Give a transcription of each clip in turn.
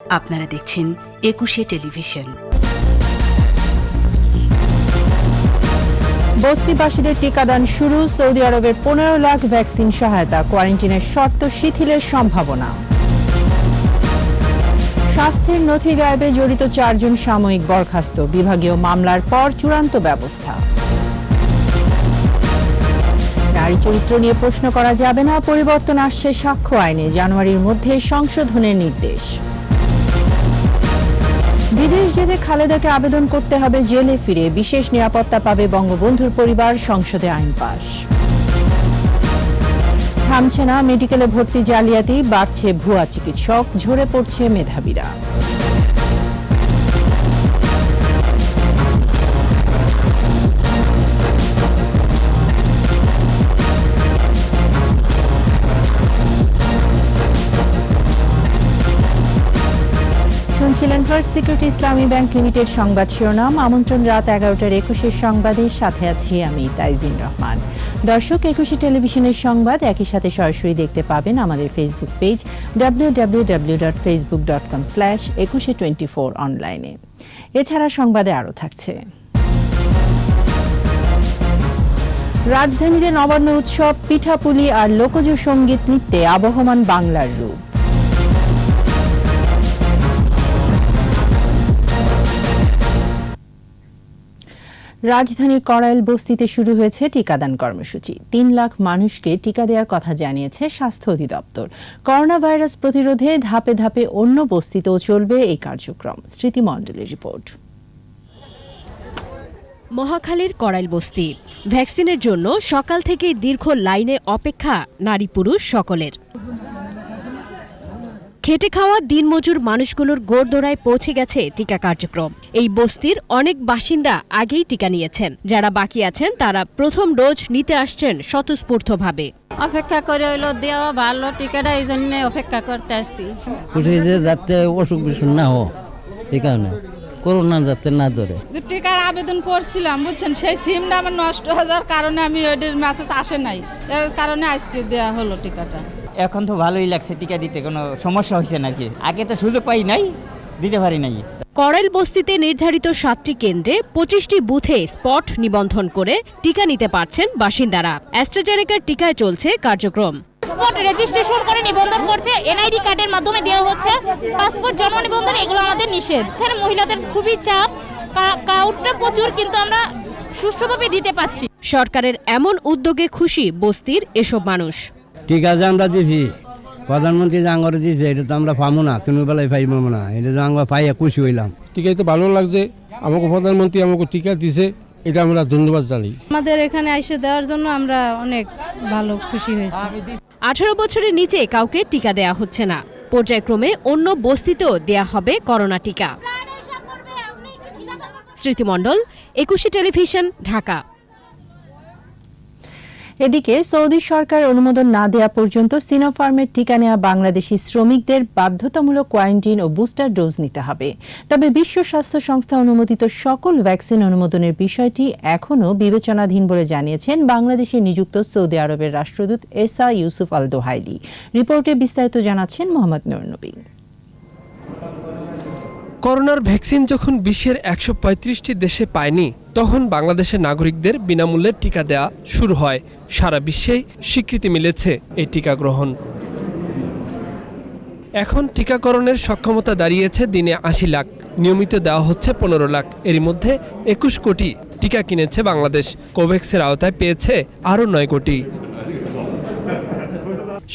আপনারা দেখছেন একুশে টেলিভিশন। বস্তিবাসীদের টিকাদান শুরু। সৌদি আরবের 15 লাখ ভ্যাকসিন সহায়তা। কোয়ারেন্টিনের শর্ত শিথিলের সম্ভাবনা। স্বাস্থ্যের নথি গায়েবে জড়িত 4 জন সাময়িক বরখাস্ত। বিভাগীয় মামলার পর চূড়ান্ত ব্যবস্থা। নারী চরিত্র নিয়ে প্রশ্ন করা যাবে না, পরিবর্তন আসছে সাক্ষ্য আইনে। জানুয়ারির মধ্যে সংশোধনের নির্দেশ। বিদেশ যেতে খালেদাকে আবেদন করতে হবে জেলে ফিরে। বিশেষ নিরাপত্তা পাবে বঙ্গবন্ধুর পরিবার। সংসদে আইন পাস। থামছে না মেডিকেলে ভর্তি জালিয়াতি, বাড়ছে ভুয়া চিকিৎসক, ঝরে পড়ছে মেধাবীরা। শুনছিলেন ফার্স্ট সিকিউরিটি ইসলামী ব্যাংক লিমিটেড সংবাদ শিরোনাম। আমন্ত্রণ রাত 11টার 21 সংবাদের সাথে আছি আমি তাইজিন রহমান। দর্শক, একুশে টেলিভিশনের সংবাদ একই সাথে সরাসরি দেখতে পাবেন আমাদের ফেসবুক পেজ www.facebook.com/2124 অনলাইনে। এছাড়া সংবাদে আরও থাকছে। রাজধানীতে নবান্ন উৎসব, পিঠাপুলি আর লোকজ সঙ্গীত নৃত্যে আবহমান বাংলার রূপ। রাজধানীর কড়াইল বস্তিতে শুরু হয়েছে টিকাদান কর্মসূচি। 3 লাখ মানুষকে টিকা দেওয়ার কথা জানিয়েছে স্বাস্থ্য অধিদপ্তর। করোনা ভাইরাস প্রতিরোধে ধাপে ধাপে অন্য বস্তিতেও চলবে এই কার্যক্রম। স্মৃতি মণ্ডলের রিপোর্ট। মহাখালীর কড়াইল বস্তি। ভ্যাকসিনের জন্য সকাল থেকেই দীর্ঘ লাইনে অপেক্ষা নারী পুরুষ সকলের। খেটে খাওয়া দিনমজুর মানুষগুলোর গোড়দোড়ায় পৌঁছে গেছে টিকা কার্যক্রম। এই বস্তির অনেক বাসিন্দা আগেই টিকা নিয়েছেন। যারা বাকি আছেন তারা প্রথম ডোজ নিতে আসছেন স্বতঃস্ফূর্তভাবে। অপেক্ষা করে হইলো দেওয়া ভালো টিকাটা, এই জন্য অপেক্ষা করতে আসছি। যাতে অসুখ বিসুখ না হোক, এই কারণে করোনা যাতে না ধরে। টিকার আবেদন করছিলাম, বুঝছেন, সেই সিমটা আমার নষ্ট হয়ে যাওয়ার কারণে আমি ওইটার মেসেজ আসে নাই, এর কারণে আজকে দেওয়া হলো টিকাটা। এখন তো ভালোই লাগছে, টিকা দিতে কোনো সমস্যা হয়েছে নাকি, আগে তো সুযোগ পাই নাই, দিতে পারি নাই। কড়াইল বস্তিতে নির্ধারিত 7টি কেন্দ্রে 25টি বুথে স্পট নিবন্ধন করে টিকা নিতে পারছেন বাসিন্দারা। অ্যাস্ট্রাজেনেকার টিকায় চলছে কার্যক্রম। পাসপোর্ট রেজিস্ট্রেশন করে নিবন্ধন করছে, এনআইডি কার্ডের মাধ্যমে দেওয়া হচ্ছে। পাসপোর্ট জন্ম নিবন্ধন এগুলো আমাদের নিষেধ। এখানে মহিলাদের খুবই চাপ, ক্রাউডটা প্রচুর, কিন্তু আমরা সুষ্ঠুভাবে দিতে পারছি। সরকারের এমন উদ্যোগে খুশি বস্তির এসব মানুষ। টিকা যে আমরা দিছি, প্রধানমন্ত্রী যে আঙ্গরে দিয়েছে, এটা তো আমরা পাবো না, কোনো বেলায় পাইব না। এটা যে আমরা পাইয়া খুশি হইলাম। টিকা তো ভালো লাগছে, আমাকে প্রধানমন্ত্রী আমাকে টিকা দিছে, এটা আমরা ধন্যবাদ জানাই। আমাদের এখানে এসে দেওয়ার জন্য আমরা অনেক ভালো খুশি হয়েছি। 18 বছরের নিচে কাউকে টিকা দেয়া হচ্ছে না। পর্যায়ক্রমে অন্য বস্তিতেও দেয়া হবে করোনা টিকা। স্মৃতি মণ্ডল, একুশে টেলিভিশন, ঢাকা। এদিকে সৌদি সরকার অনুমোদন না দেওয়া পর্যন্ত সিনোফার্মের টিকা নেওয়া বাংলাদেশি শ্রমিকদের বাধ্যতামূলক কোয়ারেন্টাইন ও বুস্টার ডোজ নিতে হবে। তবে বিশ্ব স্বাস্থ্য সংস্থা অনুমোদিত সকল ভ্যাকসিন অনুমোদনের বিষয়টি এখনও বিবেচনাধীন বলে জানিয়েছেন বাংলাদেশে নিযুক্ত সৌদি আরবের রাষ্ট্রদূত এসা ইউসুফ আল দোহাইলি। রিপোর্টে বিস্তারিত জানাচ্ছেন মোহাম্মদ নূর নবী। করোনার ভ্যাকসিন যখন বিশ্বের 135টি দেশে পায়নি, তখন বাংলাদেশের নাগরিকদের বিনামূল্যে টিকা দেওয়া শুরু হয়। সারা বিশ্বেই স্বীকৃতি মিলেছে এই টিকা গ্রহণ। এখন টিকাকরণের সক্ষমতা দাঁড়িয়েছে দিনে 80 লাখ, নিয়মিত দেওয়া হচ্ছে 15 লাখ। এরই মধ্যে 21 কোটি টিকা কিনেছে বাংলাদেশ। কোভ্যাক্সের আওতায় পেয়েছে আরও 9 কোটি।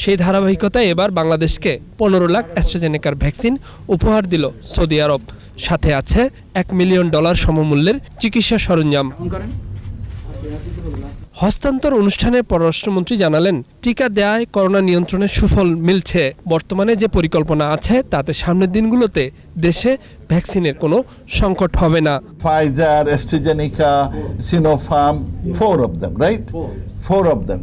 সেই ধারাবাহিকতায় এবার বাংলাদেশকে 15 লাখ অ্যাস্ট্রাজেনেকার ভ্যাকসিন উপহার দিল সৌদি আরব। সাথে আছে $1 মিলিয়ন সমমূল্যের চিকিৎসা সরঞ্জাম। হস্তান্তর অনুষ্ঠানে পররাষ্ট্রমন্ত্রী জানালেন, টিকা দেয়ায় করোনা নিয়ন্ত্রণের সুফল মিলছে। বর্তমানে যে পরিকল্পনা আছে তাতে সামনের দিনগুলোতে দেশে ভ্যাকসিনের কোনো সংকট হবে না। Pfizer, AstraZeneca, Sinopharm, 4 of them, right? 4 of them.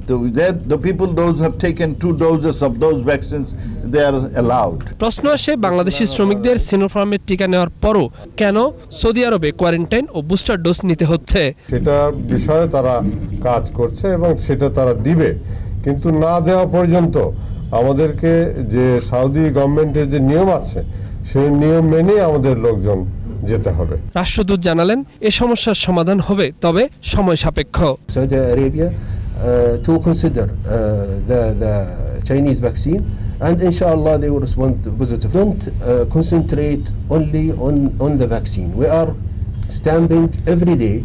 The people those who have taken 2 doses of those vaccines, they are allowed. প্রশ্ন আসে, বাংলাদেশি শ্রমিকদের সিনোফার্মের টিকা নেওয়ার পরও কেন সৌদি আরবে কোয়ারেন্টাইন ও বুস্টার ডোজ নিতে হচ্ছে? সেটা বিষয়ে তারা কাজ করছে এবং সেটা তারা দিবে, কিন্তু না দেওয়া পর্যন্ত আমাদেরকে যে সৌদি গভর্নমেন্টের যে নিয়ম আছে সেই নিয়ম মেনে আমাদের লোকজন যেতে হবে। রাষ্ট্রদূত জানালেন এ সমস্যার সমাধান হবে, তবে সময় সাপেক্ষ। Saudi Arabia to consider the Chinese vaccine, and inshallah they will respond positive. Don't concentrate only on the vaccine. We are stamping every day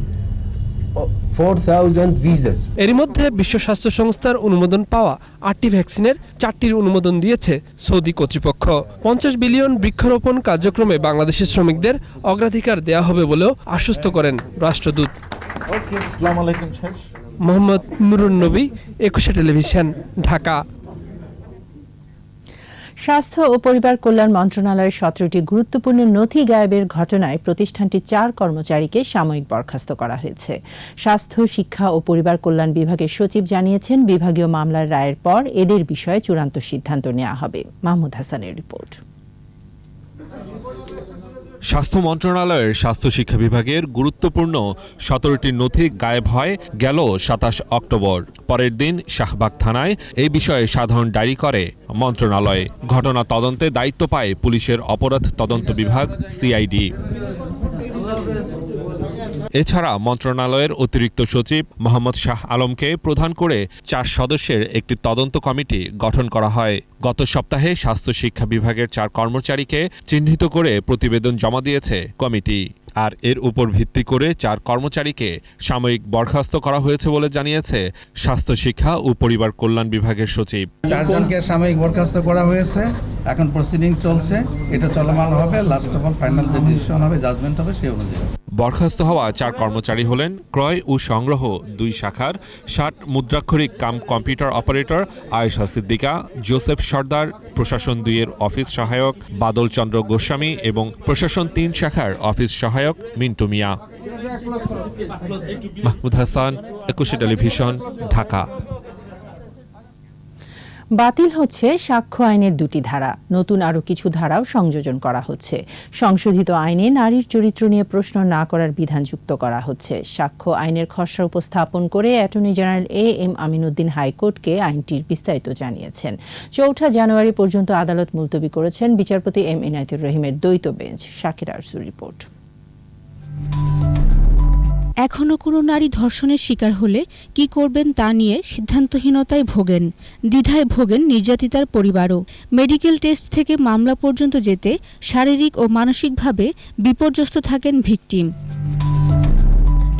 4,000 visas. এরই মধ্যে বিশ্ব স্বাস্থ্য সংস্থার অনুমোদন পাওয়া 8টি ভ্যাকসিনের 4টির অনুমোদন দিয়েছে সৌদি কর্তৃপক্ষ। 50 বিলিয়ন বৃক্ষরোপণ কার্যক্রমে বাংলাদেশের শ্রমিকদের অগ্রাধিকার দেয়া হবে বলেও আশ্বস্ত করেন রাষ্ট্রদূত। ওকে, আসসালামু আলাইকুম। মোহাম্মদ নুরুন নবী, একুশে টেলিভিশন, ঢাকা। স্বাস্থ্য ও পরিবার কল্যাণ মন্ত্রণালয়ের 17টি গুরুত্বপূর্ণ নথি গায়েবের ঘটনায় প্রতিষ্ঠানটির 4 কর্মচারীকে সাময়িক বরখাস্ত করা হয়েছে। স্বাস্থ্য, শিক্ষা ও পরিবার কল্যাণ বিভাগের সচিব জানিয়েছেন, বিভাগীয় মামলার রায়ের পর এদের বিষয়ে চূড়ান্ত সিদ্ধান্ত নেওয়া হবে। মাহমুদ হাসানের রিপোর্ট। স্বাস্থ্য মন্ত্রণালয়ের স্বাস্থ্য শিক্ষা বিভাগের গুরুত্বপূর্ণ 17টি নথি গায়েব হয় গেল 27 অক্টোবর। পরের দিন শাহবাগ থানায় এই বিষয়ে সাধারণ ডায়েরি করে মন্ত্রণালয়। ঘটনা তদন্তে দায়িত্ব পায় পুলিশের অপরাধ তদন্ত বিভাগ সিআইডি। এছাড়া মন্ত্রণালয়ের অতিরিক্ত সচিব মোহাম্মদ শাহ আলমকে প্রধান করে 4 সদস্যের একটি তদন্ত কমিটি গঠন করা হয়। গত সপ্তাহে স্বাস্থ্য শিক্ষা বিভাগের 4 কর্মচারীকে চিহ্নিত করে প্রতিবেদন জমা দিয়েছে কমিটি। আর এর উপর ভিত্তি করে 4 কর্মচারীকে সাময়িক বরখাস্ত করা হয়েছে বলে জানিয়েছে স্বাস্থ্য শিক্ষা ও পরিবার কল্যাণ বিভাগের সচিব। 4 জনকে সাময়িক বরখাস্ত করা হয়েছে, এখন প্রসিডিং চলছে, এটা চলমান হবে। লাস্ট অফ অল ফাইনাল যে ডিসিশন হবে, জাজমেন্ট হবে সেই অনুযায়ী। বরখাস্ত হওয়া 4 কর্মচারী হলেন ক্রয় ও সংগ্রহ 2 শাখার 60 মুদ্রাক্ষরিক cum computer operator Ayesha Siddika, Joseph Sardar, প্রশাসন 2 এর অফিস সহায়ক বাদল চন্দ্র গোস্বামী এবং প্রশাসন 3 শাখার অফিস সহায়ক মিন্টু মিয়া। মাহমুদ হাসান, একুশে টেলিভিশন, ঢাকা। বাতিল হচ্ছে সাক্ষ্য আইনের 2টি ধারা, নতুন আরও কিছু ধারাও সংযোজন করা হচ্ছে। সংশোধিত আইনে নারীর চরিত্র নিয়ে প্রশ্ন না করার বিধান যুক্ত করা হচ্ছে। সাক্ষ্য আইনের খসড়া উপস্থাপন করে অ্যাটর্নি জেনারেল এম আমিনউদ্দিন হাইকোর্টকে আইনটির বিস্তারিত জানিয়েছেন। 4 জানুয়ারি পর্যন্ত আদালত মুলতবি করেছেন বিচারপতি এম ইনায়েতুর রহিমের দ্বৈত বেঞ্চ। শাকির আরজুর রিপোর্ট। এখনও কোনো নারী ধর্ষণের শিকার হলে কি করবেন তা নিয়ে সিদ্ধান্তহীনতায় ভোগেন, দ্বিধায় ভোগেন নির্যাতিতার পরিবারও। মেডিকেল টেস্ট থেকে মামলা পর্যন্ত যেতে শারীরিক ও মানসিকভাবে বিপর্যস্ত থাকেন ভিকটিম।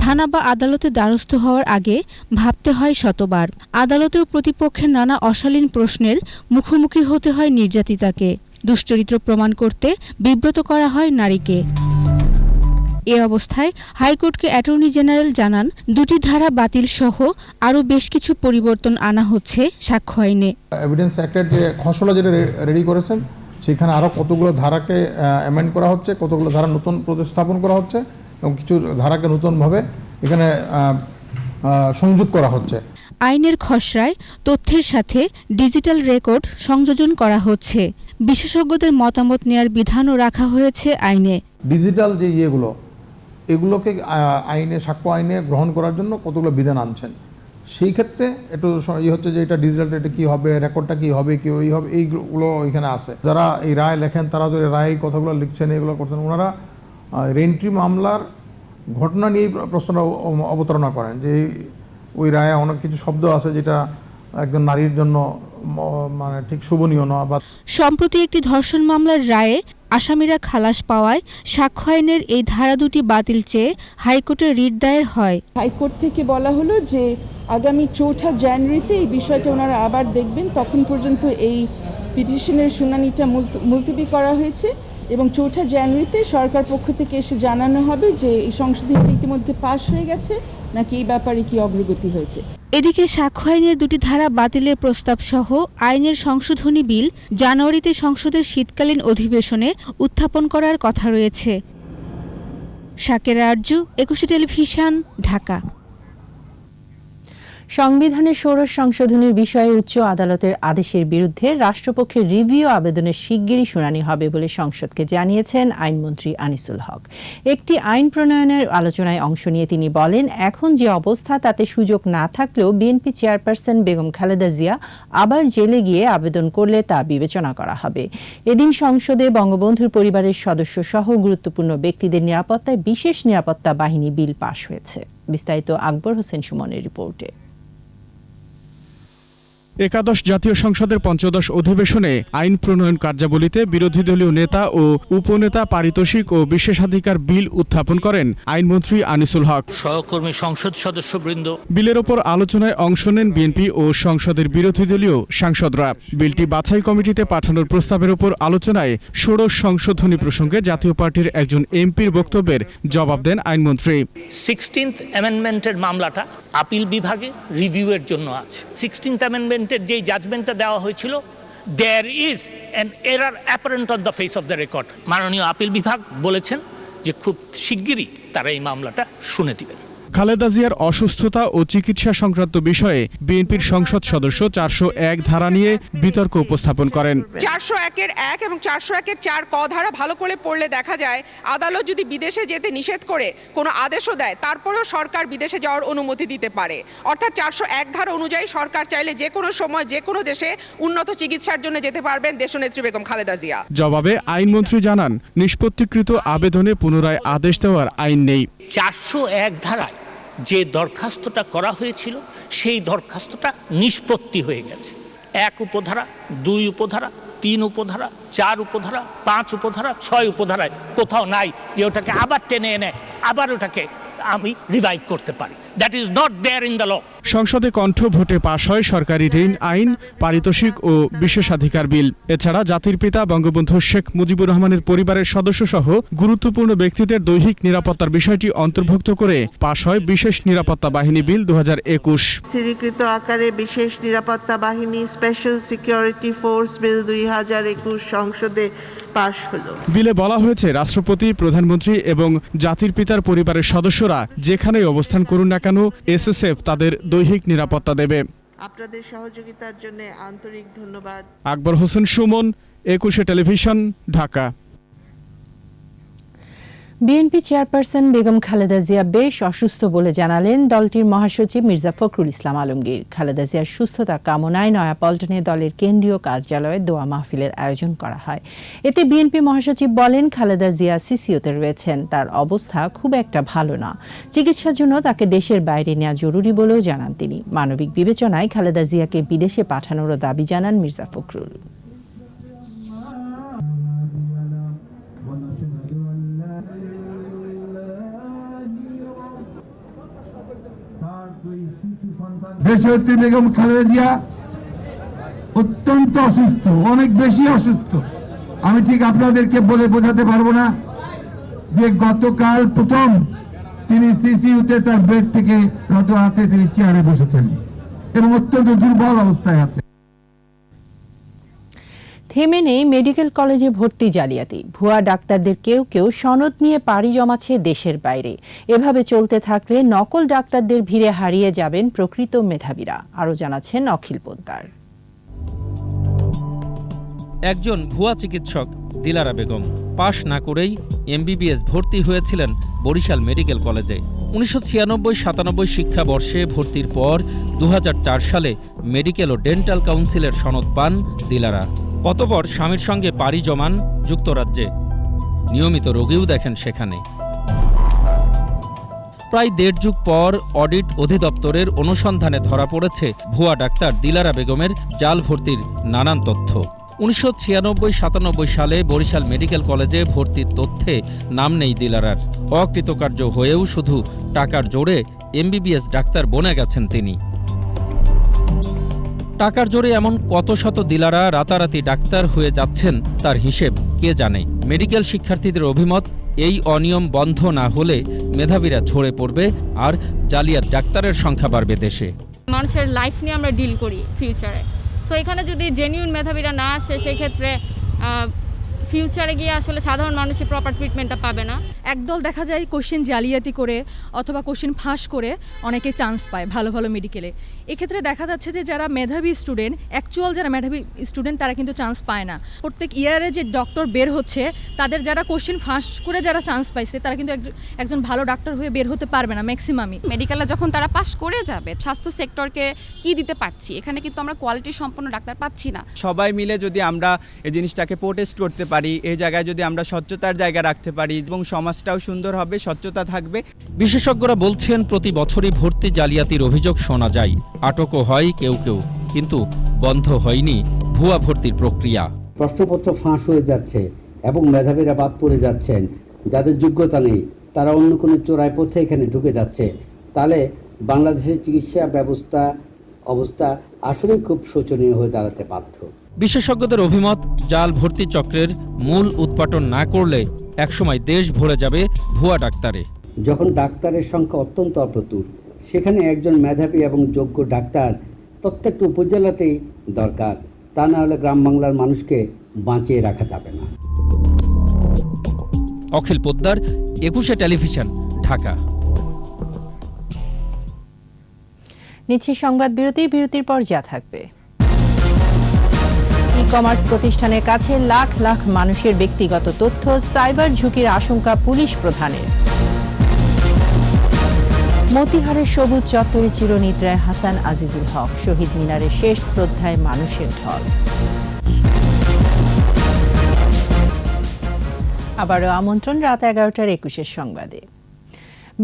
থানা বা আদালতে দ্বারস্থ হওয়ার আগে ভাবতে হয় শতবার। আদালতেও প্রতিপক্ষের নানা অশালীন প্রশ্নের মুখোমুখি হতে হয় নির্যাতিতাকে। দুশ্চরিত্র প্রমাণ করতে বিব্রত করা হয় নারীকে। এ অবস্থায় হাইকোর্টকে অ্যাটর্নি জেনারেল জানান, 2টি ধারা বাতিল সহ আরও বেশ কিছু পরিবর্তন আনা হচ্ছে সাক্ষ্য আইনে। এভিডেন্স অ্যাক্টের যে খসড়া যেটা রেডি করেছেন, সেখানে আরও কতগুলো ধারাকে অ্যামেন্ড করা হচ্ছে, কতগুলো ধারা নতুন প্রতিস্থাপন করা হচ্ছে এবং কিছু ধারাকে নতুনভাবে এখানে সংযোগ করা হচ্ছে। আইনের খসড়ায় তথ্যের সাথে ডিজিটাল রেকর্ড সংযোজন করা হচ্ছে। বিশেষজ্ঞদের মতামত নেয়ার বিধানও রাখা হয়েছে আইনে। ডিজিটাল যে এগুলোকে আইনে, সাক্ষ্য আইনে গ্রহণ করার জন্য কতগুলো বিধান আনছেন। সেই ক্ষেত্রে একটু হচ্ছে যে এটা ডিজিটাল, এটা কী হবে, রেকর্ডটা কী হবে, কী ওই হবে, এইগুলো এখানে আছে। যারা এই রায় লেখেন তারা যদি রায় কথাগুলো লিখছেন, এগুলো করছেন, ওনারা রেন্ট্রি মামলার ঘটনা নিয়েই প্রশ্নটা অবতারণা করেন যে ওই রায়ে অনেক কিছু শব্দ আছে যেটা একজন নারীর জন্য মানে ঠিক শোভনীয় না। বা সম্প্রতি একটি ধর্ষণ মামলার রায়ে আসামিরা খালাস পাওয়ায় সাক্ষ্য আইনের এই ধারা 2টি বাতিল চেয়ে হাইকোর্টে রিট দায়ের হয়। হাইকোর্ট থেকে বলা হলো যে আগামী 4 জানুয়ারিতে এই বিষয়টা ওনারা আবার দেখবেন। তখন পর্যন্ত এই পিটিশনের শুনানিটা মুলতবি করা হয়েছে এবং 4 জানুয়ারিতে সরকার পক্ষ থেকে এসে জানানো হবে যে এই সংশোধনীটা ইতিমধ্যে পাশ হয়ে গেছে নাকি এই ব্যাপারে কি অগ্রগতি হয়েছে। এদিকে সাক্ষ্য আইনের 2টি ধারা বাতিলের প্রস্তাব সহ আইনের সংশোধনী বিল জানুয়ারিতে সংসদের শীতকালীন অধিবেশনে উত্থাপন করার কথা রয়েছে। শাকির আরজু, একুশে টেলিভিশন, ঢাকা। সংবিধানের ষোড়শ সংশোধনীর বিষয়ে উচ্চ আদালতের আদেশের বিরুদ্ধে রাষ্ট্রপক্ষের রিভিউ আবেদনের শিগগিরই শুনানি হবে বলে সংসদকে জানিয়েছেন আইনমন্ত্রী আনিসুল হক। একটি আইন প্রণয়নের আলোচনায় অংশ নিয়ে তিনি বলেন, এখন যে অবস্থা তাতে সুযোগ না থাকলেও বিএনপি চেয়ারপারসন বেগম খালেদা জিয়া আবার জেলে গিয়ে আবেদন করলে তা বিবেচনা করা হবে। এদিন সংসদে বঙ্গবন্ধুর পরিবারের সদস্য সহ গুরুত্বপূর্ণ ব্যক্তিদের নিরাপত্তায় বিশেষ নিরাপত্তা বাহিনী বিল পাশ হয়েছে। বিস্তারিত আকবর হোসেন সুমনের রিপোর্টে। একাদশ জাতীয় সংসদের পঞ্চদশ অধিবেশনে আইন প্রণয়ন কার্যাবলীতে বিরোধী দলীয় নেতা ও উপনেতা পারিতোষিক ও বিশেষাধিকার বিল উত্থাপন করেন আইনমন্ত্রী আনিসুল হক। সহকর্মী সংসদ সদস্যবৃন্দ বিলের ওপর আলোচনায় অংশ নেন বিএনপি ও সংসদের বিরোধী দলীয় সাংসদরা। বিলটি বাছাই কমিটিতে পাঠানোর প্রস্তাবের ওপর আলোচনায় ষোড়শ সংশোধনী প্রসঙ্গে জাতীয় পার্টির একজন এমপির বক্তব্যের জবাব দেন আইনমন্ত্রী। 16th অ্যামেন্ডমেন্টের মামলাটা আপিল বিভাগে রিভিউয়ের জন্য আছে। 16th অ্যামেন্ডমেন্টের যেই জাজমেন্টটা দেওয়া হয়েছিল, there is an error apparent on the face of the record. মাননীয় আপিল বিভাগ বলেছেন যে খুব শিগগিরই তারা এই মামলাটা শুনে দিবেন। খালেদা জিয়ার অসুস্থতা ও চিকিৎসা সংক্রান্ত বিষয়ে বিএনপির সংসদ সদস্য 401 ধারা নিয়ে বিতর্ক উপস্থাপন করেন। 401-এর 1 এবং 401-এর 4 ক ধারা ভালো করে পড়লে দেখা যায়, আদালত যদি বিদেশে যেতে নিষেধ করে কোনো আদেশও দেয়, তারপরেও সরকার বিদেশে যাওয়ার অনুমতি দিতে পারে। অর্থাৎ 401 ধারা অনুযায়ী সরকার চাইলে যে কোনো সময় যে কোনো দেশে উন্নত চিকিৎসার জন্য যেতে পারবেন দেশনেত্রী বেগম খালেদা জিয়া। জবাবে আইনমন্ত্রী জানান, নিষ্পত্তিকৃত আবেদনে পুনরায় আদেশ দেওয়ার আইন নেই। 401 ধারায় যে দরখাস্তটা করা হয়েছিল সেই দরখাস্তটা নিষ্পত্তি হয়ে গেছে। 1 উপধারা, 2 উপধারা, 3 উপধারা, 4 উপধারা, 5 উপধারা, 6 উপধারায় কোথাও নাই যে ওটাকে আবার টেনে এনে আবার ওটাকে আমি রিভাইভ করতে পারি। That is not there in the law. সংসদে কণ্ঠ ভোটে পাশ হয় সরকারি ঋণ আইন, পারিতোষিক ও বিশেষাধিকার বিল। এছাড়া জাতির পিতা বঙ্গবন্ধু শেখ মুজিবুর রহমানের পরিবারের সদস্য সহ গুরুত্বপূর্ণ ব্যক্তিদের দৈহিক নিরাপত্তার বিষয়টি অন্তর্ভুক্ত করে পাশ হয় বিশেষ নিরাপত্তা বাহিনী বিল 2021। স্থিরীকৃত আকারে বিশেষ নিরাপত্তা বাহিনী স্পেশাল সিকিউরিটি ফোর্স বিল 2021 সংসদে পাশ হলো। বিলে বলা হয়েছে, রাষ্ট্রপতি, প্রধানমন্ত্রী এবং জাতির পিতার পরিবারের সদস্যরা যেখানেই অবস্থান করুন না কেন এসএসএফ তাদের দৈহিক নিরাপত্তা দেবে। আপনাদের সহযোগিতার জন্য আন্তরিক ধন্যবাদ। Akbar Hossain Sumon, 21 television, Dhaka. BNP chairperson Begum Khaleda Zia বেশ অসুস্থ বলে জানালেন দলটির মহাসচিব মির্জা ফখরুল ইসলাম আলমগীর। খালেদা জিয়ার সুস্থতা কামনায় নয়াপল্টনে দলের কেন্দ্রীয় কার্যালয়ে দোয়া মাহফিলের আয়োজন করা হয়। এতে বিএনপি মহাসচিব বলেন, খালেদা জিয়া সিসিওতে রয়েছেন, তার অবস্থা খুব একটা ভালো না। চিকিৎসার জন্য তাকে দেশের বাইরে নেওয়া জরুরি বলেও জানান তিনি। মানবিক বিবেচনায় খালেদা জিয়াকে বিদেশে পাঠানোরও দাবি জানান মির্জা ফখরুল। দেশনেত্রী বেগম খালেদা জিয়া অত্যন্ত অসুস্থ, অনেক বেশি অসুস্থ। আমি ঠিক আপনাদেরকে বলে বোঝাতে পারবো না যে গতকাল প্রথম তিনি সিসিইউতে তার বেড থেকে রত হাতে তিনি চেয়ারে বসেছেন এবং অত্যন্ত দুর্বল অবস্থায় আছে। থেমে নেই মেডিকেল কলেজে ভর্তি জালিয়াতি। ভুয়া ডাক্তারদের কেউ কেউ সনদ নিয়ে পাড়ি জমাচ্ছে দেশের বাইরে। এভাবে চলতে থাকলে নকল ডাক্তারদের ভিড়ে হারিয়ে যাবেন প্রকৃত মেধাবীরা। আরও জানাচ্ছেন অখিল পোদ্দার। একজন ভুয়া চিকিৎসক দিলারা বেগম পাশ না করেই এমবিবিএস ভর্তি হয়েছিলেন বরিশাল মেডিকেল কলেজে। 1996-97 শিক্ষাবর্ষে ভর্তির পর 2004 সালে মেডিকেল ও ডেন্টাল কাউন্সিলের সনদ পান দিলারা। অতঃপর স্বামীর সঙ্গে পাড়ি জমান যুক্তরাজ্যে। নিয়মিত রোগীও দেখেন সেখানে। প্রায় 1.5 যুগ পর অডিট অধিদপ্তরের অনুসন্ধানে ধরা পড়েছে ভুয়া ডাক্তার দিলারা বেগমের জাল ভর্তির নানান তথ্য। 1996-97 সালে বরিশাল মেডিকেল কলেজে ভর্তির তথ্যে নাম নেই দিলারার। অকৃতকার্য হয়েও শুধু টাকার জোরে এমবিবিএস ডাক্তার বনে গেছেন তিনি। টাকার জোরে এমন কত শত দিলারা রাতারাতি ডাক্তার হয়ে যাচ্ছেন তার হিসেব কে জানে। মেডিকেল শিক্ষার্থীদের অভিমত, এই অনিয়ম বন্ধ না হলে মেধাবীরা ঝরে পড়বে আর জালিয়াত ডাক্তারের সংখ্যা বাড়বে দেশে। মানুষের লাইফ নিয়ে আমরা ডিল করি ফিউচারে। সো এখানে যদি জেনিউন মেধাবীরা না আসে, সেই ক্ষেত্রে ফিউচারে গিয়ে আসলে সাধারণ মানুষের প্রপার ট্রিটমেন্টটা পাবে না। একদল দেখা যায় কোশ্চেন জালিয়াতি করে অথবা কোশ্চেন ফাঁস করে অনেকে চান্স পায় ভালো ভালো মেডিকেলে। এক্ষেত্রে দেখা যাচ্ছে যে যারা মেধাবী স্টুডেন্ট, অ্যাকচুয়াল যারা মেধাবী স্টুডেন্ট তারা কিন্তু চান্স পায় না। প্রত্যেক ইয়ারে যে ডক্টর বের হচ্ছে তাদের যারা কোশ্চেন ফাঁস করে যারা চান্স পাইছে তারা কিন্তু একজন ভালো ডাক্তার হয়ে বের হতে পারবে না ম্যাক্সিমামই। মেডিকেলে যখন তারা পাশ করে যাবে, স্বাস্থ্য সেক্টরকে কি দিতে পারছি? এখানে কিন্তু আমরা কোয়ালিটি সম্পন্ন ডাক্তার পাচ্ছি না। সবাই মিলে যদি আমরা এই জিনিসটাকে প্রোটেস্ট করতে পারি, এই জায়গায় যদি আমরা স্বচ্ছতার জায়গা রাখতে পারি এবং সমাজটাও সুন্দর হবে, স্বচ্ছতা থাকবে। বিশেষজ্ঞরা বলছেন প্রতি বছরই ভর্তি জালিয়াতির অভিযোগ শোনা যায়, আটকও হয় কেউ কেউ, কিন্তু বন্ধ হয়নি ভুয়া ভর্তির প্রক্রিয়া। প্রশ্নপত্র ফাঁস হয়ে যাচ্ছে এবং মেধাবীরা বাদ পড়ে যাচ্ছেন, যাদের যোগ্যতা নেই তারা অন্য কোনো চোরাই পথে এখানে ঢুকে যাচ্ছে। তাহলে বাংলাদেশের চিকিৎসা অবস্থা আসলেই খুব শোচনীয় হয়ে দাঁড়াতে বাধ্য। বিশেষজ্ঞদের অভিমত, জাল ভর্তি চক্রের মূল উৎপাটন না করলে একসময় দেশ ভরে যাবে ভুয়া ডাক্তারে। যখন ডাক্তারের সংখ্যা অত্যন্ত অপ্রতুল, সেখানে একজন মেধাবী এবং যোগ্য ডাক্তার প্রত্যেকটা উপজেলাতেই দরকার। তা না হলে গ্রাম বাংলার মানুষকে বাঁচিয়ে রাখা যাবে না। অখিল পোদ্দার, 21 টেলিভিশন, ঢাকা। নিচ্ছি সংবাদ বিরতির পর যা থাকবে। ই কমার্স প্রতিষ্ঠানের কাছে লাখ লাখ মানুষের ব্যক্তিগত তথ্য, সাইবার ঝুঁকির আশঙ্কা পুলিশ প্রধানের। মতিহারের সবুজ চত্বরে চিরনিদ্রায় হাসান আজিজুল হক, শহীদ মিনারে শেষ শ্রদ্ধায় মানুষের ঢল। আবারও আমন্ত্রণ রাত 11টার 21 সংবাদে।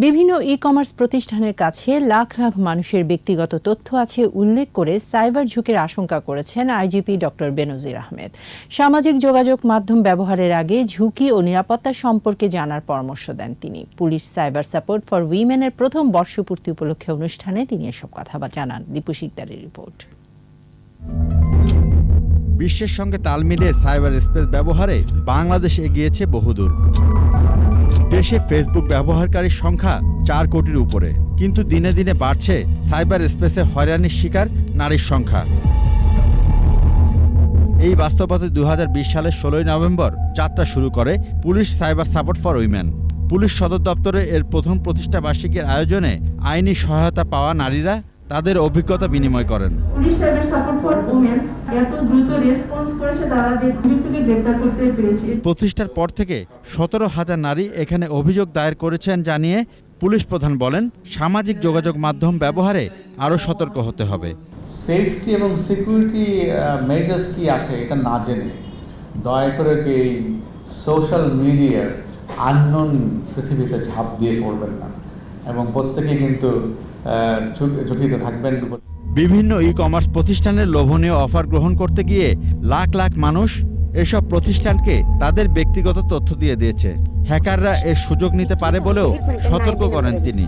বিভিন্ন ই কমার্স প্রতিষ্ঠানের কাছে লাখ লাখ মানুষের ব্যক্তিগত তথ্য আছে উল্লেখ করে সাইবার ঝুঁকির আশঙ্কা করেছেন আইজিপি ডক্টর বেনজির আহমেদ। সামাজিক যোগাযোগ মাধ্যম ব্যবহারের আগে ঝুঁকি ও নিরাপত্তা সম্পর্কে জানার পরামর্শ দেন তিনি। পুলিশ সাইবার সাপোর্ট ফর উইমেনের প্রথম বর্ষপূর্তি উপলক্ষে অনুষ্ঠানে তিনি এসব কথা জানান। দীপু শিকদারের রিপোর্ট। বিশ্বের সঙ্গে তাল মিলিয়ে সাইবার স্পেস ব্যবহারে বাংলাদেশ এগিয়েছে বহুদূর। দেশে ফেসবুক ব্যবহারকারীর সংখ্যা 4 কোটির উপরে, কিন্তু দিনে দিনে বাড়ছে সাইবার স্পেসে হয়রানির শিকার নারীর সংখ্যা। এই বাস্তবতা 2020 সালের 16 নভেম্বর যাত্রা শুরু করে police cyber support for women. Police সদর দপ্তরে এর প্রথম প্রতিষ্ঠা বার্ষিকীর আয়োজনে আইনি সহায়তা পাওয়া নারীরা তাদের অভিজ্ঞতা বিনিময় করেন। Police cyber support for women এত দ্রুত রেসপন্স করেছে, তারা যে অভিযুক্তকে গ্রেফতার করতে পেরেছে। প্রতিষ্ঠার পর থেকে 17,000 নারী এখানে অভিযোগ দায়ের করেছেন জানিয়ে পুলিশ প্রধান বলেন, সামাজিক যোগাযোগ মাধ্যম ব্যবহারে আরও সতর্ক হতে হবে। সেফটি এবং সিকিউরিটি মেজার্স কি আছে এটা না জেনে দয়া করে এই সোশ্যাল মিডিয়ার আননোন পৃথিবীতে ঝাঁপ দিয়ে পড়বেন না এবং প্রত্যেকেই কিন্তু ঝুঁকিতে থাকবেন। বিভিন্ন ই কমার্স প্রতিষ্ঠানের লোভনীয় অফার গ্রহণ করতে গিয়ে লাখ লাখ মানুষ এসব প্রতিষ্ঠানকে তাদের ব্যক্তিগত তথ্য দিয়ে দিয়েছে। হ্যাকাররা এর সুযোগ নিতে পারে বলেও সতর্ক করেন তিনি।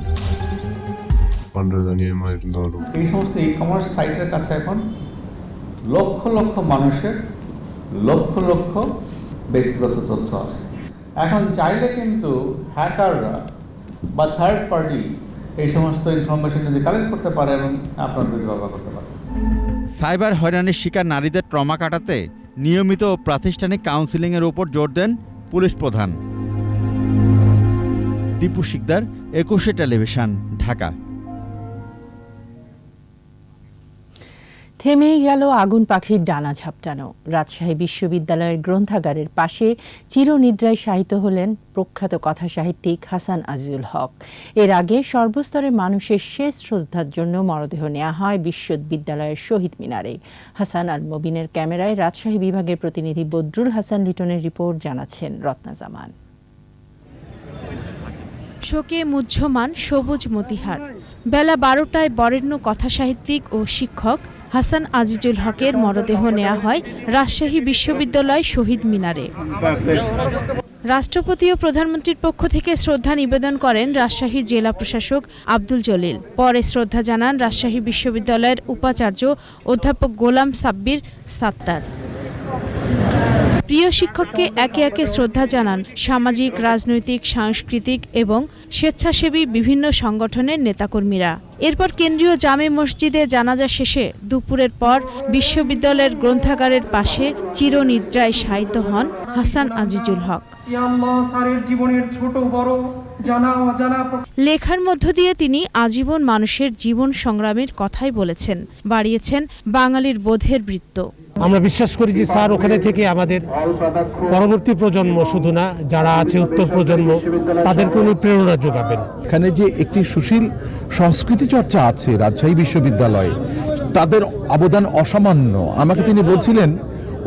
এই সমস্ত ই কমার্স সাইটের কাছে এখন লক্ষ লক্ষ মানুষের লক্ষ লক্ষ ব্যক্তিগত তথ্য আছে। এখন চাইলে কিন্তু হ্যাকাররা বা থার্ড পার্টি এই সমস্ত ইনফরমেশন যদি কালেক্ট করতে পারে এবং আপনার বিরুদ্ধে ব্যবহার করতে পারে। সাইবার হয়রানির শিকার নারীদের ট্রমা কাটাতে নিয়মিত ও প্রাতিষ্ঠানিক কাউন্সিলিংয়ের উপর জোর দেন পুলিশ প্রধান। দীপু শিকদার, 21 টেলিভিশন, ঢাকা। থেমেই গেল আগুন পাখির ডানা ঝাপটানো। রাজশাহী বিশ্ববিদ্যালয়ের গ্রন্থাগারের পাশে চিরনিদ্রায় শায়িত হলেন প্রখ্যাত কথা সাহিত্যিক হাসান আজিজুল হক। এর আগে সর্বস্তরের মানুষের শেষ শ্রদ্ধার জন্য মরদেহ নেওয়া হয় বিশ্ববিদ্যালয়ের শহীদ মিনারে। হাসান আল মবিনের ক্যামেরায় রাজশাহী বিভাগের প্রতিনিধি বদরুল হাসান লিটনের রিপোর্ট, জানাচ্ছেন রত্না জামান। শোকে মুহ্যমান সবুজ মতিহার। বেলা 12টায় বরেণ্য কথাসাহিত্যিক ও শিক্ষক হাসান আজিজুল হকের মরদেহ নেওয়া হয় রাজশাহী বিশ্ববিদ্যালয় শহীদ মিনারে। রাষ্ট্রপতি ও প্রধানমন্ত্রীর পক্ষ থেকে শ্রদ্ধা নিবেদন করেন রাজশাহী জেলা প্রশাসক আব্দুল জলিল। পরে শ্রদ্ধা জানান রাজশাহী বিশ্ববিদ্যালয়ের উপাচার্য অধ্যাপক গোলাম সাব্বির সাত্তার। প্রিয় শিক্ষককে একে একে শ্রদ্ধা জানান সামাজিক, রাজনৈতিক, সাংস্কৃতিক এবং স্বেচ্ছাসেবী বিভিন্ন সংগঠনের নেতাকর্মীরা। এরপর কেন্দ্রীয় জামে মসজিদে জানাজা শেষে দুপুরের পর বিশ্ববিদ্যালয়ের গ্রন্থাগারের পাশে চিরনিদ্রায় শায়িত হন হাসান আজিজুল হক। লেখার মধ্য দিয়ে তিনি আজীবন মানুষের জীবন সংগ্রামের কথাই বলেছেন, বাড়িয়েছেন বাঙালির বোধের বৃত্ত। আমরা বিশ্বাস করি যে স্যার ওখানে থেকে আমাদের পরবর্তী প্রজন্ম, শুধু না যারা আছে উত্তর প্রজন্ম, তাদেরকে উনি প্রেরণা যোগাবেন। এখানে যে একটি সুশীল সংস্কৃতি চর্চা আছে রাজশাহী বিশ্ববিদ্যালয়ে, তাদের অবদান অসামান্য। আমাকে তিনি বলছিলেন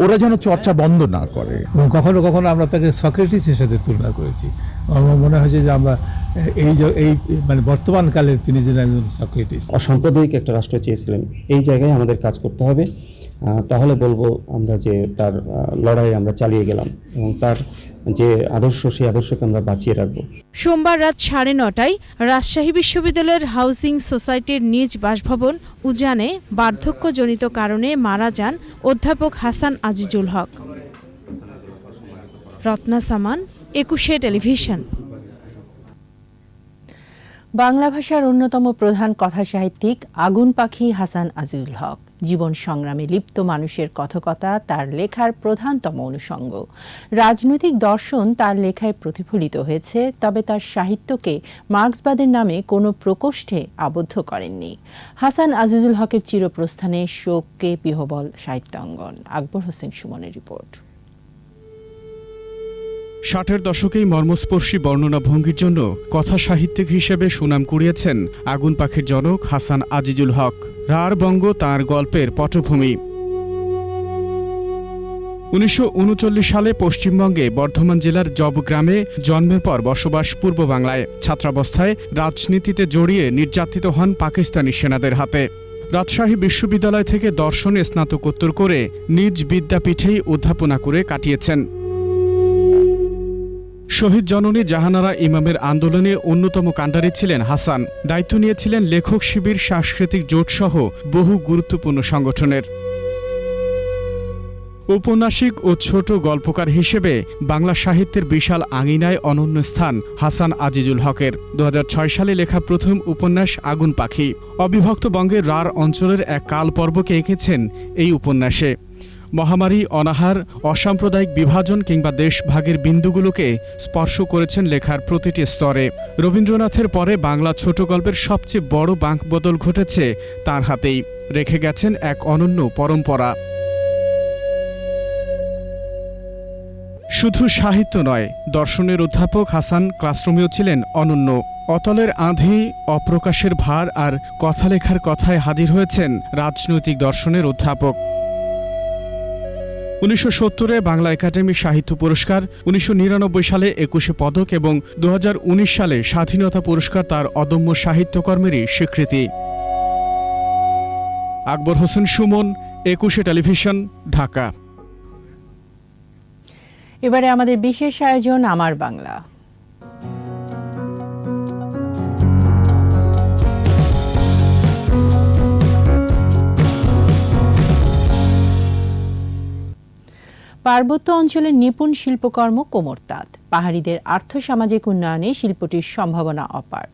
ওরা যেন চর্চা বন্ধ না করে। কখনো কখনো আমরা তাকে সক্রেটিসের সাথে তুলনা করেছি। আমার মনে হয়েছে যে আমরা এই মানে বর্তমানকালে তিনি যেন একজন সক্রেটিস। অসাম্প্রদায়িক একটা রাষ্ট্র চেয়েছিলেন, এই জায়গায় আমাদের কাজ করতে হবে। তাহলে বলবো আমরা যে তার লড়াই আমরা চালিয়ে গেলাম এবং তার যে আদর্শ, সেই আদর্শকে আমরা বাঁচিয়ে রাখবো। সোমবার রাত 9:30টায় রাজশাহী বিশ্ববিদ্যালয়ের হাউজিং সোসাইটির নিজ বাসভবন উজানে বার্ধক্যজনিত কারণে মারা যান অধ্যাপক হাসান আজিজুল হক। রত্না সামান, 21 টেলিভিশন। বাংলা ভাষার অন্যতম প্রধান কথাসাহিত্যিক আগুন পাখি হাসান আজিজুল হক। জীবন সংগ্রামে লিপ্ত মানুষের কথকতা তার লেখার প্রধানতম অনুষঙ্গ। রাজনৈতিক দর্শন তার লেখায় প্রতিফলিত হয়েছে, তবে তার সাহিত্যকে মার্ক্সবাদের নামে কোনো প্রকোষ্ঠে আবদ্ধ করেননি। হাসান আজিজুল হকের চিরপ্রস্থানে শোককে বিহ্বল সাহিত্যাঙ্গন। আকবর হোসেন সুমনের রিপোর্ট। 60-এর দশকেই মর্মস্পর্শী বর্ণনা ভঙ্গির জন্য কথা সাহিত্যিক হিসেবে সুনাম কুড়িয়েছেন আগুন পাখির জনক হাসান আজিজুল হক। রাঢ় বঙ্গ তাঁর গল্পের পটভূমি। 1939 সালে পশ্চিমবঙ্গে বর্ধমান জেলার জব গ্রামে জন্মের পর বসবাস পূর্ব বাংলায়। ছাত্রাবস্থায় রাজনীতিতে জড়িয়ে নির্যাতিত হন পাকিস্তানি সেনাদের হাতে। রাজশাহী বিশ্ববিদ্যালয় থেকে দর্শনে স্নাতকোত্তর করে নিজ বিদ্যাপীঠেই অধ্যাপনা করে কাটিয়েছেন। শহীদ জননী জাহানারা ইমামের আন্দোলনে অন্যতম কাণ্ডারি ছিলেন হাসান। দায়িত্ব নিয়েছিলেন লেখক শিবির, সাংস্কৃতিক জোট সহ বহু গুরুত্বপূর্ণ সংগঠনের। ঔপন্যাসিক ও ছোট গল্পকার হিসেবে বাংলা সাহিত্যের বিশাল আঙিনায় অনন্য স্থান হাসান আজিজুল হকের। 2006 সালে লেখা প্রথম উপন্যাস আগুন পাখি অবিভক্ত বঙ্গের রাঢ় অঞ্চলের এক কালপর্বকে এঁকেছেন এই উপন্যাসে। মহামারী, অনাহার, অসাম্প্রদায়িক বিভাজন কিংবা দেশভাগের বিন্দুগুলোকে স্পর্শ করেছেন লেখার প্রতিটি স্তরে। রবীন্দ্রনাথের পরে বাংলা ছোট গল্পের সবচেয়ে বড় বাঁকবদল ঘটেছে তার হাতেই। রেখে গেছেন এক অনন্য পরম্পরা। শুধু সাহিত্য নয়, দর্শনের অধ্যাপক হাসান ক্লাসরুমেও ছিলেন অনন্য। অতলের আঁধি, অপ্রকাশের ভার আর কথা লেখার কথায় হাজির হয়েছেন রাজনৈতিক দর্শনের অধ্যাপক। 1970-এ বাংলা একাডেমি সাহিত্য পুরস্কার, 1999 সালে 21 পদক এবং 2019 সালে স্বাধীনতা পুরস্কার তার অদম্য সাহিত্যকর্মেরই স্বীকৃতি। আকবর হোসেন সুমন, 21 টেলিভিশন, ঢাকা। এবারে আমাদের বিশেষ আয়োজন আমার বাংলা। পার্বত্য অঞ্চলের নিপুণ শিল্পকর্ম কোমর তাঁত। পাহাড়িদের আর্থসামাজিক উন্নয়নে শিল্পটির সম্ভাবনা অপার।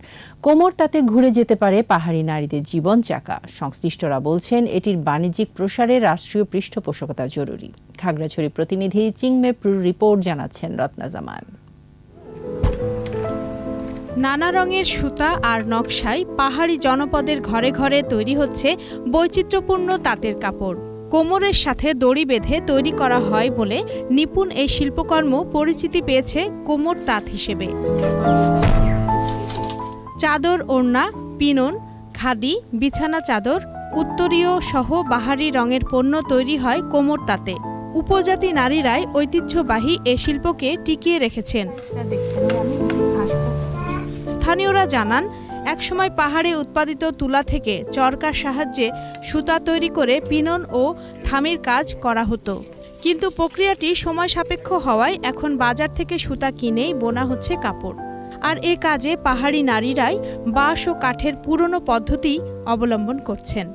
কোমর তাঁতে ঘুরে যেতে পারে পাহাড়ি নারীদের জীবন চাকা। সংশ্লিষ্টরা বলছেন এটির বাণিজ্যিক প্রসারে রাষ্ট্রীয় পৃষ্ঠপোষকতা জরুরি। খাগড়াছড়ি প্রতিনিধি চিংমেপ্রুর রিপোর্ট, জানাচ্ছেন রত্না জামান। নানা রঙের সুতা আর নকশায় পাহাড়ি জনপদের ঘরে ঘরে তৈরি হচ্ছে বৈচিত্র্যপূর্ণ তাঁতের কাপড়। কোমরের সাথে দড়ি বেঁধে তৈরি করা হয় বলে নিপুণ এই শিল্পকর্ম পরিচিতি পেয়েছে কোমর তাঁত হিসেবে। চাদর, ওড়না, পিনন, খাদি, বিছানা চাদর, উত্তরীয় সহ বাহারি রঙের পণ্য তৈরি হয় কোমর তাঁতে। উপজাতি নারীরাই ঐতিহ্যবাহী এ শিল্পকে টিকিয়ে রেখেছেন। স্থানীয়রা জানান, একসময় পাহাড়ে উৎপাদিত তুলা থেকে চরকার সাহায্যে সুতা তৈরি করে পিনন ও থামির কাজ করা হতো, কিন্তু প্রক্রিয়াটি সময় সাপেক্ষ হওয়ায় এখন বাজার থেকে সুতা কিনেই বোনা হচ্ছে কাপড়। আর এ কাজে পাহাড়ি নারীরাই বাঁশ ও কাঠের পুরনো পদ্ধতি অবলম্বন করছেন।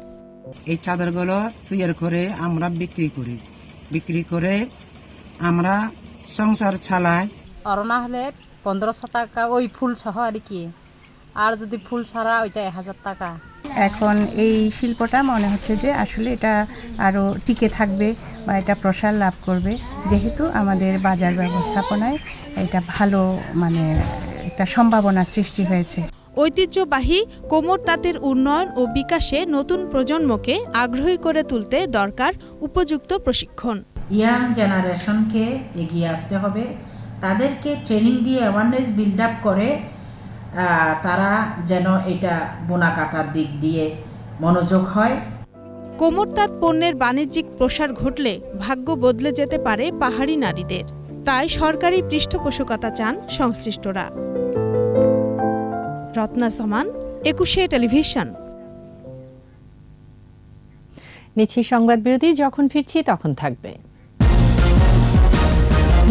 এই চাদরগুলো তৈরি করে আমরা বিক্রি করি। বিক্রি করে আমরা সংসার চালাই। অরনা হলে 1500 টাকা ওই ফুল সহ আর কি, আর যদি ফুল ছাড়া ওইটা 1000 টাকা। এখন এই শিল্পটা মনে হচ্ছে যে আসলে এটা আরও টিকে থাকবে বা এটা প্রসার লাভ করবে, যেহেতু আমাদের বাজার ব্যবস্থাপনায় এটা ভালো মানে একটা সম্ভাবনা সৃষ্টি হয়েছে। ঐতিহ্যবাহী কোমর তাঁতের উন্নয়ন ও বিকাশে নতুন প্রজন্মকে আগ্রহী করে তুলতে দরকার উপযুক্ত প্রশিক্ষণ। ইয়াং জেনারেশনকে এগিয়ে আসতে হবে, তাদেরকে ট্রেনিং দিয়ে অ্যাওয়ারনেস বিল্ড আপ করে তারা যেন এটা বোনা কাটার দিক দিয়ে মনোযোগ হয়। কোমর তাঁত পণ্যের বাণিজ্যিক প্রসার ঘটলে ভাগ্য বদলে যেতে পারে পাহাড়ি নারীদের, তাই সরকারি পৃষ্ঠপোষকতা চান সংশ্লিষ্টরা। রত্না সামান, 21 টেলিভিশন। নিচ্ছি সংবাদ বিরতি, যখন ফিরছি তখন থাকবে।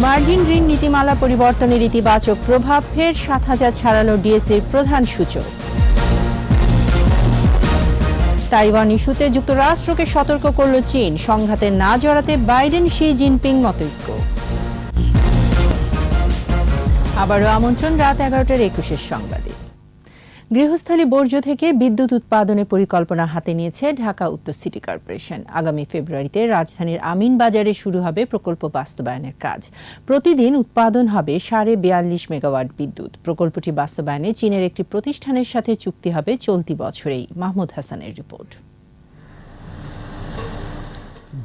মার্জিন ঋণ নীতিমালা পরিবর্তনের ইতিবাচক প্রভাব, ফের 7000 ছাড়ালো ডিএসির প্রধান সূচক। তাইওয়ান ইস্যুতে যুক্তরাষ্ট্রকে সতর্ক করল চীন, সংঘাতে না জড়াতে বাইডেন শি জিনপিং মতৈক্য। আবারও আমন্ত্রণ রাত 11টার 21 সংবাদে। গৃহস্থালী বর্জ্য থেকে বিদ্যুৎ উৎপাদনের পরিকল্পনা হাতে নিয়েছে ঢাকা উত্তর সিটি কর্পোরেশন। আগামী ফেব্রুয়ারিতে রাজধানীর আমিনবাজারে শুরু হবে প্রকল্প বাস্তবায়নের কাজ। প্রতিদিন উৎপাদন হবে 42.5 মেগাওয়াট বিদ্যুৎ। প্রকল্পটি বাস্তবায়নে চীনের একটি প্রতিষ্ঠানের সাথে চুক্তি হবে চলতি বছরেই। মাহমুদ হাসানের রিপোর্ট।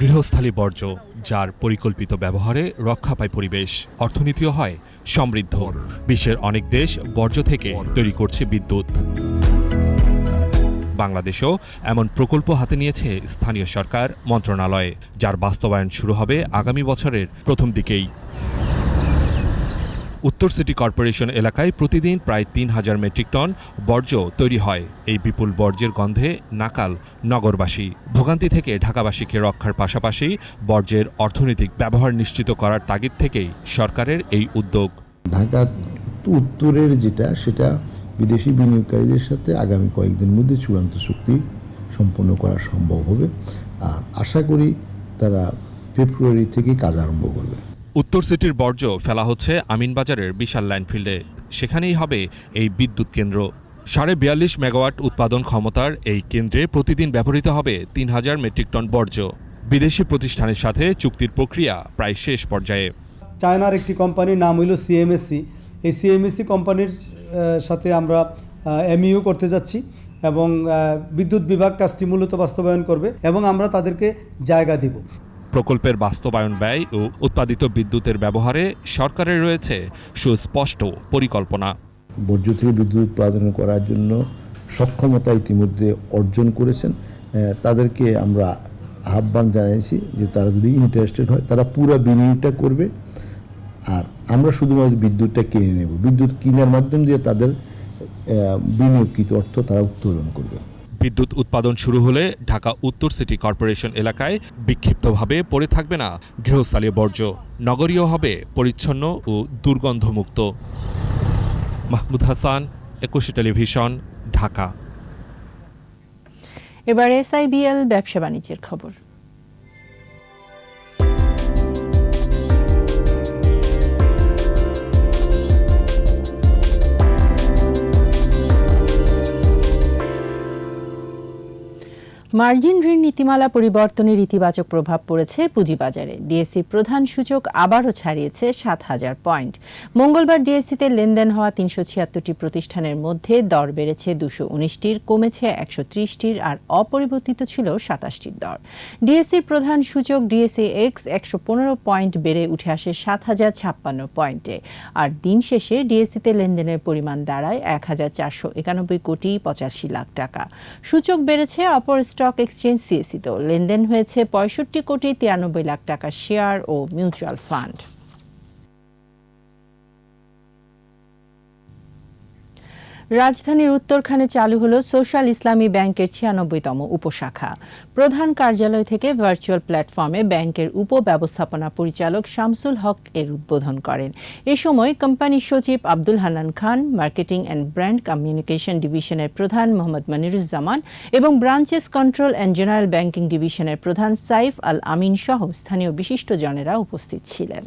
গৃহস্থালী বর্জ্য, যার পরিকল্পিত ব্যবহারে রক্ষা পায় পরিবেশ, অর্থনীতিও হয় সমৃদ্ধ। বিশ্বের অনেক দেশ বর্জ্য থেকে তৈরি করছে বিদ্যুৎ। বাংলাদেশও এমন প্রকল্প হাতে নিয়েছে স্থানীয় সরকার মন্ত্রণালয়, যার বাস্তবায়ন শুরু হবে আগামী বছরের প্রথম দিকেই। উত্তর সিটি কর্পোরেশন এলাকায় প্রতিদিন প্রায় 3000 মেট্রিক টন বর্জ্য তৈরি হয়। এই বিপুল বর্জ্যের গন্ধে নাকাল নগরবাসী। ভোগান্তি থেকে ঢাকাবাসীকে রক্ষার পাশাপাশি বর্জ্যের অর্থনৈতিক ব্যবহার নিশ্চিত করার তাগিদ থেকেই সরকারের এই উদ্যোগ। ঢাকা উত্তরের সেটা বিদেশি বিনিয়োগকারীদের সাথে আগামী কয়েকদিনের মধ্যে চূড়ান্ত চুক্তি সম্পন্ন করা সম্ভব হবে, আর আশা করি তারা ফেব্রুয়ারি থেকে কাজ আরম্ভ করবে। উত্তর সিটির বর্জ্য ফেলা হচ্ছে আমিনবাজারের বিশাল ল্যান্ডফিল্ডে। সেখানেই হবে এই বিদ্যুৎ কেন্দ্র। 42.5 মেগাওয়াট উৎপাদন ক্ষমতার এই কেন্দ্রে প্রতিদিন ব্যবহৃত হবে 3000 মেট্রিক টন বর্জ্য। বিদেশি প্রতিষ্ঠানের সাথে চুক্তির প্রক্রিয়া প্রায় শেষ পর্যায়ে। চায়নার একটি কোম্পানির নাম হলো সিএমএসসি। এই সিএমএসসি কোম্পানির সাথে আমরা এমইউ করতে যাচ্ছি এবং বিদ্যুৎ বিভাগ কাজটি মূলত বাস্তবায়ন করবে এবং আমরা তাদেরকে জায়গা দিব। প্রকল্পের বাস্তবায়ন ব্যয় ও উৎপাদিত বিদ্যুতের ব্যবহারে সরকারের রয়েছে সুস্পষ্ট পরিকল্পনা। বর্জ্য থেকে বিদ্যুৎ উৎপাদন করার জন্য সক্ষমতা ইতিমধ্যে অর্জন করেছেন, তাদেরকে আমরা আহ্বান জানিয়েছি যে তারা যদি ইন্টারেস্টেড হয় তারা পুরো বিনিয়োগটা করবে, আর আমরা শুধুমাত্র বিদ্যুৎটা কিনে নেব। বিদ্যুৎ কেনার মাধ্যম দিয়ে তাদের বিনিয়োগকৃত অর্থ তারা উত্তোলন করবে। বিদ্যুৎ উৎপাদন শুরু হলে ঢাকা উত্তর সিটি কর্পোরেশন এলাকায় বিক্ষিপ্তভাবে পড়ে থাকবে না গৃহস্থালী বর্জ্য। নগরীয় হবে পরিচ্ছন্ন ও দুর্গন্ধমুক্ত। মাহমুদ হাসান, 21 টেলিভিশন, ঢাকা। এবার এসআইবিএল ব্যবসা বাণিজ্যের খবর। মার্জিন ঋণ নীতিমালা পরিবর্তনের ইতিবাচক প্রভাব পড়েছে পুঁজিবাজারে। ডিএসসির প্রধান সূচক আবারও ছাড়িয়েছে 7000 পয়েন্ট। মঙ্গলবার ডিএসসিতে লেনদেন হওয়া 376টি প্রতিষ্ঠানের মধ্যে দর বেড়েছে 219টির, কমেছে 130টির, আর অপরিবর্তিত ছিল 27টির দর। ডিএসসির প্রধান সূচক ডিএসসি এক্স 115 পয়েন্ট বেড়ে উঠে আসে 7056 পয়েন্টে, আর দিন শেষে ডিএসসিতে লেনদেনের পরিমাণ দাঁড়ায় 1491 কোটি 85 লাখ টাকা। সূচক বেড়েছে অপর স্টক এক্সচেঞ্জ সিএসিতেও। লেনদেন হয়েছে 65 কোটি 93 লাখ টাকার শেয়ার ও মিউচুয়াল ফান্ড। রাজধানীর উত্তরখানে চালু হলো সোশ্যাল ইসলামী ব্যাংকের ৯৬তম উপশাখা। প্রধান কার্যালয় থেকে ভার্চুয়াল প্ল্যাটফর্মে ব্যাংকের উপব্যবস্থাপনা পরিচালক শামসুল হক এর উদ্বোধন করেন। এ সময় কোম্পানির সচিব আব্দুল হান্নান খান, মার্কেটিং অ্যান্ড ব্র্যান্ড কমিউনিকেশন ডিভিশনের প্রধান মোহাম্মদ মনিরুজ্জামান এবং branches control and general banking ডিভিশনের প্রধান সাইফ আল আমিন সহ স্থানীয় বিশিষ্টজনেরা উপস্থিত ছিলেন।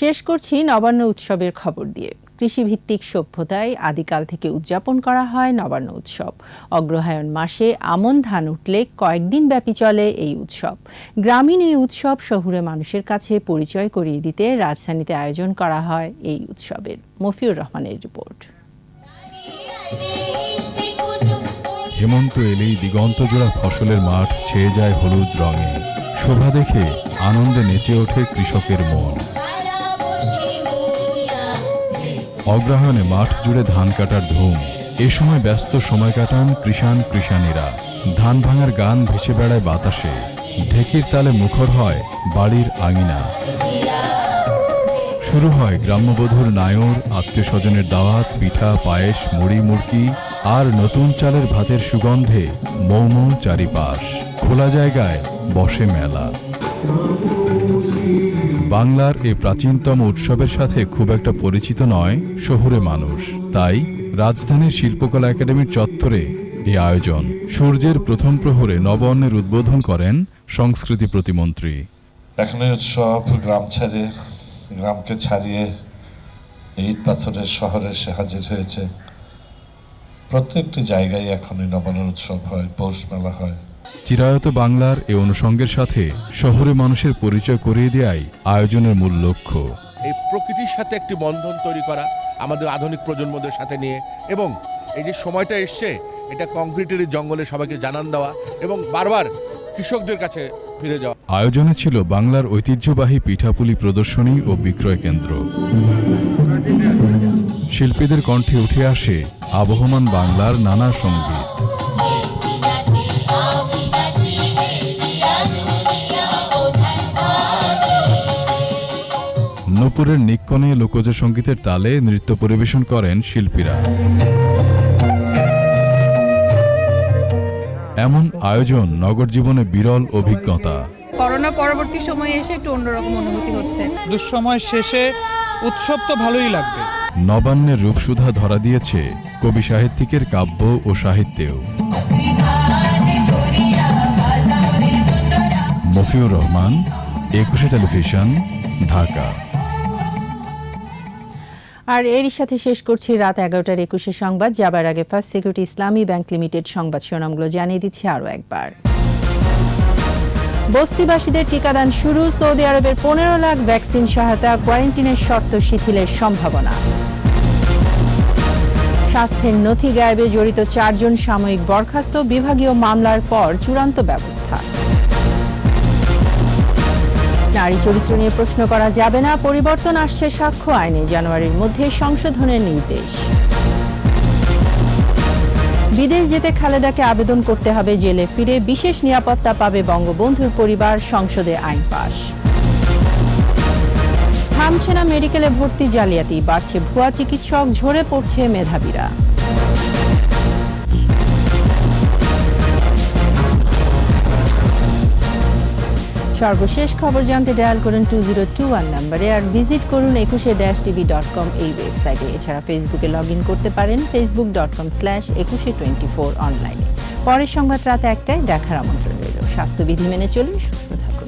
শেষ করছি নবান্ন উৎসবের খবর দিয়ে। কৃষিভিত্তিক সভ্যতায় আদিকাল থেকে উদযাপন করা হয় নবান্ন উৎসব। অগ্রহায়ণ মাসে আমন ধান উঠলে কয়েকদিন ব্যাপী চলে এই উৎসব। গ্রামীণ এই উৎসব শহুরে মানুষের কাছে পরিচয় করিয়ে দিতে রাজধানীতে আয়োজন করা হয় এই উৎসবের। মফিউর রহমানের রিপোর্ট। হেমন্ত এলেই দিগন্তজোড়া ফসলের মাঠ ছেয়ে যায় হলুদ রঙে। শোভা দেখে আনন্দে নেচে ওঠে কৃষকের মন। অগ্রহায়ণে মাঠ জুড়ে ধান কাটার ধুম। এ সময় ব্যস্ত সময় কাটান কৃষাণীরা। ধান ভাঙার গান ভেসে বেড়ায় বাতাসে। ঢেকির তালে মুখর হয় বাড়ির আঙিনা। শুরু হয় গ্রাম্যবধূর নায়র, আত্মীয় স্বজনের দাওয়াত, পিঠা, পায়েস, মুড়ি, মুড়কি আর নতুন চালের ভাতের সুগন্ধে মৌমৌ চারিপাশ। খোলা জায়গায় বসে মেলা। বাংলার এই প্রাচীনতম উৎসবের সাথে খুব একটা পরিচিত নয় শহুরে মানুষ। তাই রাজধানীর শিল্পকলা একাডেমির চত্বরে এই আয়োজন। সূর্যের প্রথম প্রহরে নবান্নের উদ্বোধন করেন সংস্কৃতি প্রতিমন্ত্রী। এখন এই উৎসব গ্রামকে ছাড়িয়ে ইট পাথরের শহরে এসে হাজির হয়েছে। প্রত্যেকটি জায়গায় এখনই নবান্নের উৎসব হয়, পৌষ মেলা হয়। চিরায়ত বাংলার এ অনুষঙ্গের সাথে শহুরে মানুষের পরিচয় করিয়ে দেয়াই আয়োজনের মূল লক্ষ্য। এই প্রকৃতির সাথে একটি বন্ধন তৈরি করা আমাদের আধুনিক প্রজন্মদের সাথে নিয়ে, এবং এই যে সময়টা এসছে এটা কংক্রিটের জঙ্গলে সবাইকে জানান দেওয়া এবং বারবার কৃষকদের কাছে ফিরে যাওয়া। আয়োজনে ছিল বাংলার ঐতিহ্যবাহী পিঠাপুলি প্রদর্শনী ও বিক্রয় কেন্দ্র। শিল্পীদের কণ্ঠে উঠে আসে আবহমান বাংলার নানা সঙ্গীত। নূপুরের নিক্কনে লোকজ সঙ্গীতের তালে নৃত্য পরিবেশন করেন শিল্পীরা। এমন আয়োজন নগর জীবনে বিরল অভিজ্ঞতা। করোনা পরবর্তী সময়ে এসে একটু অন্যরকম অনুভূতি হচ্ছে। দুঃসময় শেষে উৎসব তো ভালোই লাগবে। নবান্নের রূপসুধা ধরা দিয়েছে কবি সাহিত্যিকের কাব্য ও সাহিত্যেও। মফিউর রহমান, একুশে টেলিভিশন, ঢাকা। আর এরই সাথে শেষ করছি রাত 11টার 21 সংবাদ। যাবার আগে ফার্স্ট সিকিউরিটি ইসলামী ব্যাংক লিমিটেড সংবাদ শিরোনামগুলো জানিয়ে দিচ্ছি আরও একবার। বস্তিবাসীদের টিকাদান শুরু। সৌদি আরবের 15 লাখ ভ্যাকসিন সহায়তা। কোয়ারেন্টিনের শর্ত শিথিলের সম্ভাবনা। স্বাস্থ্যের নথি গায়েবে জড়িত 4 জন সাময়িক বরখাস্ত। বিভাগীয় মামলার পর চূড়ান্ত ব্যবস্থা। নারী চরিত্র নিয়ে প্রশ্ন করা যাবে না। পরিবর্তন আসছে সাক্ষ্য আইনে। জানুয়ারির মধ্যে সংশোধনের নির্দেশ। বিদেশ যেতে খালেদাকে আবেদন করতে হবে জেলে ফিরে। বিশেষ নিরাপত্তা পাবে বঙ্গবন্ধুর পরিবার। সংসদে আইন পাস। থামছে না মেডিকেলে ভর্তি জালিয়াতি। বাড়ছে ভুয়া চিকিৎসক। ঝরে পড়ছে মেধাবীরা। সর্বশেষ খবর জানতে ডায়াল করুন 2021 নম্বরে, আর ভিজিট করুন 21-tv.com এই ওয়েবসাইটে। এছাড়া ফেসবুকে লগ ইন করতে পারেন facebook.com/2124 অনলাইনে। পরের সংবাদ রাত 1টায় দেখার আমন্ত্রণ রইল। স্বাস্থ্যবিধি মেনে চলুন, সুস্থ থাকুন।